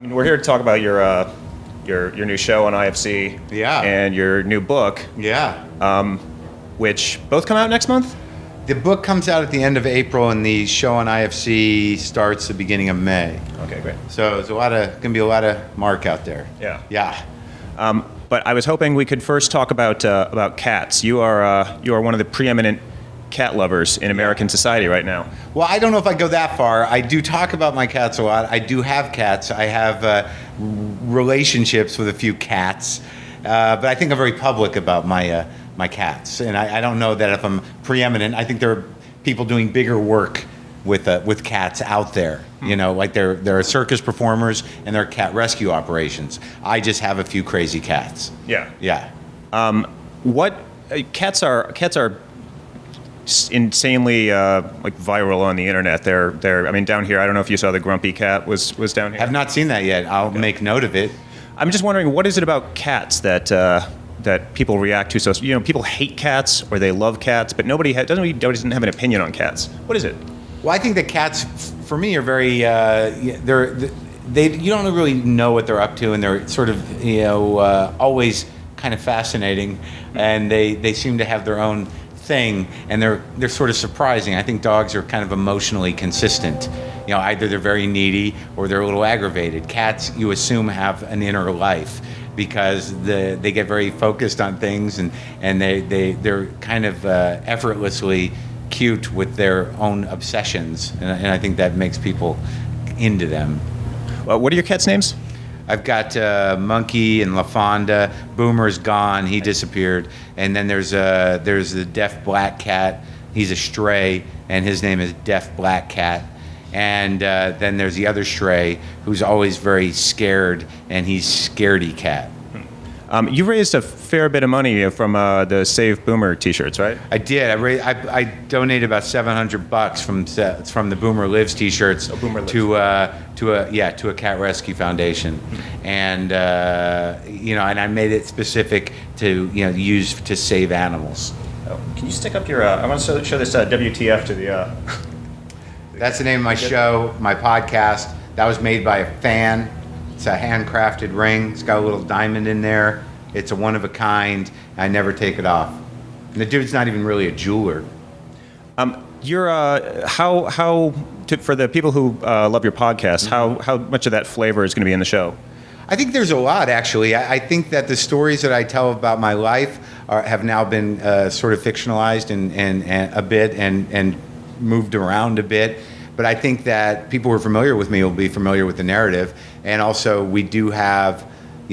We're here to talk about your new show on IFC, and your new book, which both come out next month. The book comes out at the end of April, and the show on IFC starts the beginning of May. Okay, great. So there's gonna be a lot of Marc out there. Yeah. But I was hoping we could first talk about cats. You are one of the preeminent cat lovers in American society right now. Well, I don't know if I go that far. I do talk about my cats a lot. I do have cats. I have relationships with a few cats, but I think I'm very public about my cats. And I don't know that if I'm preeminent. I think there are people doing bigger work with cats out there. You know, like there are circus performers and there are cat rescue operations. I just have a few crazy cats. Yeah. Cats are insanely like viral on the internet. They're I mean, down here, I don't know if you saw the grumpy cat was down here. Have not seen that yet. I'll make note of it. I'm just wondering, what is it about cats that people react to? So, you know, people hate cats or they love cats, but nobody doesn't have an opinion on cats. What is it? Well, I think that cats, for me, are very you don't really know what they're up to, and they're sort of always kind of fascinating, and they seem to have their own thing, and they're sort of surprising. I think dogs are kind of emotionally consistent. You know, either they're very needy or they're a little aggravated. Cats, you assume, have an inner life because they get very focused on things, and they're kind of effortlessly cute with their own obsessions, and I think that makes people into them. What are your cats' names? I've got Monkey and LaFonda. Boomer's gone; he disappeared. And then there's the deaf black cat. He's a stray, and his name is Deaf Black Cat. And then there's the other stray who's always very scared, and he's Scaredy Cat. You raised a fair bit of money from the Save Boomer T-shirts, right? I did. I donated about $700 from the Boomer Lives T-shirts to a cat rescue foundation, and and I made it specific to use to save animals. Oh, can you stick up your? I want to show this WTF to the. That's the name of my show, my podcast. That was made by a fan. It's a handcrafted ring. It's got a little diamond in there. It's a one of a kind. I never take it off. And the dude's not even really a jeweler. You're for the people who love your podcast, how much of that flavor is going to be in the show? I think there's a lot, actually. I think that the stories that I tell about my life have now been sort of fictionalized and a bit and moved around a bit. But I think that people who are familiar with me will be familiar with the narrative. And also, we do have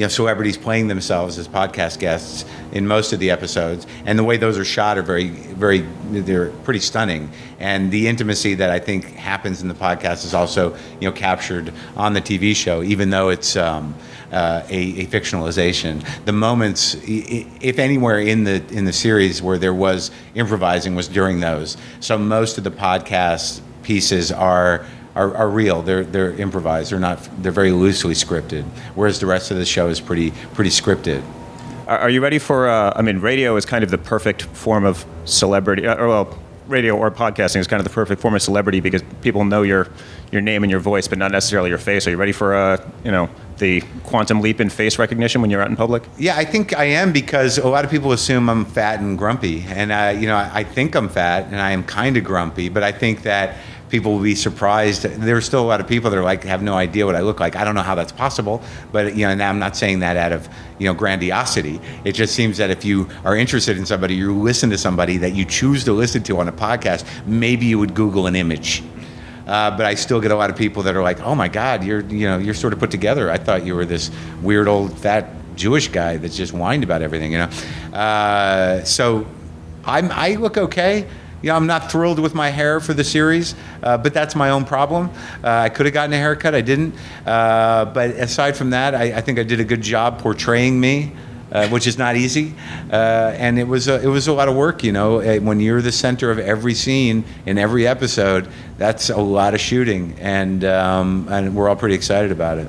celebrities playing themselves as podcast guests in most of the episodes. And the way those are shot are they're pretty stunning. And the intimacy that I think happens in the podcast is also captured on the TV show, even though it's a fictionalization. The moments, if anywhere in the series where there was improvising, was during those. So most of the podcast pieces are real. They're improvised. They're very loosely scripted. Whereas the rest of the show is pretty scripted. Are you ready for? Radio is kind of the perfect form of celebrity. Radio or podcasting is kind of the perfect form of celebrity because people know your name and your voice, but not necessarily your face. Are you ready for the quantum leap in face recognition when you're out in public? Yeah, I think I am, because a lot of people assume I'm fat and grumpy, and I think I'm fat and I am kind of grumpy, but I think that people will be surprised. There's still a lot of people that are like, have no idea what I look like. I don't know how that's possible, but and I'm not saying that out of grandiosity. It just seems that if you are interested in somebody, you listen to somebody that you choose to listen to on a podcast, maybe you would Google an image. But I still get a lot of people that are like, "Oh my God, you're sort of put together. I thought you were this weird old fat Jewish guy that's just whined about everything." So I look okay. I'm not thrilled with my hair for the series, but that's my own problem. I could have gotten a haircut, I didn't. But aside from that, I think I did a good job portraying me, which is not easy. And it was a lot of work, When you're the center of every scene in every episode, that's a lot of shooting, and we're all pretty excited about it.